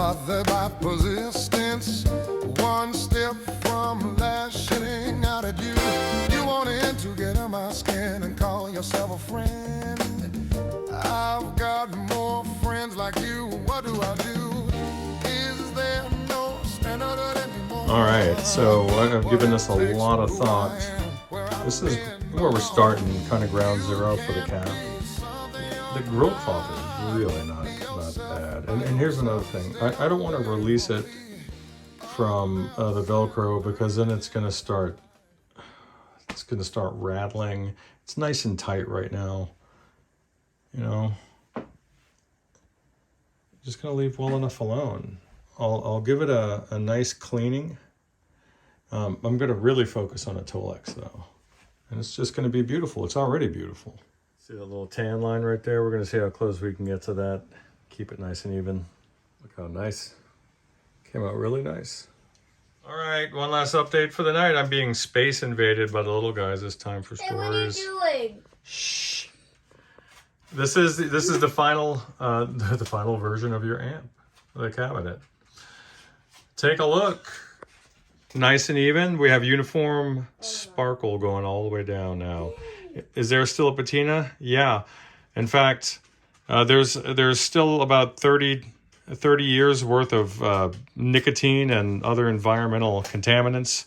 bothered by persistence, one step from lashing out at you. You wanted to get on my skin and call yourself a friend. I've got more friends like you. What do I do? Is there no standard anymore? All right, so I've given this a lot of thought. This is where we're starting, kind of ground zero for the cab. The grill cloth is really not bad. And here's another thing. I don't want to release it from the Velcro because then it's going to start rattling. It's nice and tight right now. You know, just going to leave well enough alone. I'll give it a nice cleaning. I'm going to really focus on a Tolex though. And it's just going to be beautiful. It's already beautiful. See that little tan line right there? We're going to see how close we can get to that. Keep it nice and even. Look how nice. Came out really nice. All right, one last update for the night. I'm being space invaded by the little guys. It's time for stories. What are you doing? Shh. This is the final the final version of your amp, the cabinet. Take a look. Nice and even. We have uniform sparkle going all the way down now. Is there still a patina? Yeah. In fact, there's still about 30 years worth of nicotine and other environmental contaminants,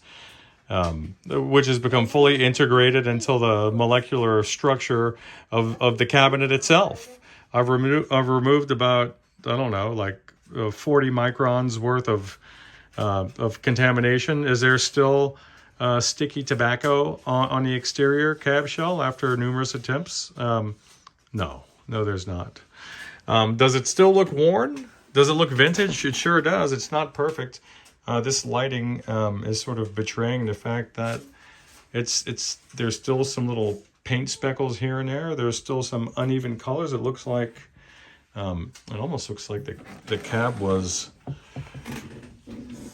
which has become fully integrated into the molecular structure of the cabinet itself. I've removed about, I don't know, like 40 microns worth of contamination. Is there still sticky tobacco on the exterior cab shell after numerous attempts? No, there's not. Does it still look worn? Does it look vintage? It sure does. It's not perfect. This lighting is sort of betraying the fact that there's still some little paint speckles here and there. There's still some uneven colors. It looks like, it almost looks like the cab was,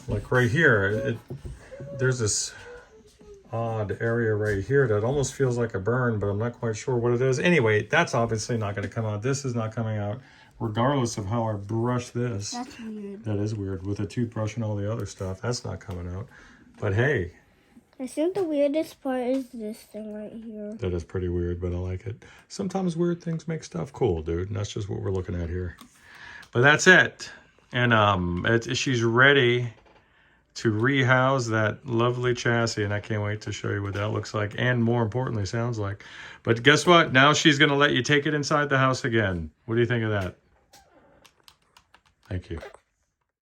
like right here, there's this odd area right here that almost feels like a burn, but I'm not quite sure what it is. Anyway, that's obviously not going to come out. This is not coming out, regardless of how I brush this. That's weird. That is weird. With a toothbrush and all the other stuff, that's not coming out. But hey. I think the weirdest part is this thing right here. That is pretty weird, but I like it. Sometimes weird things make stuff cool, dude. And that's just what we're looking at here. But that's it. And she's ready to rehouse that lovely chassis, and I can't wait to show you what that looks like, and more importantly, sounds like. But guess what? Now she's going to let you take it inside the house again. What do you think of that? Thank you.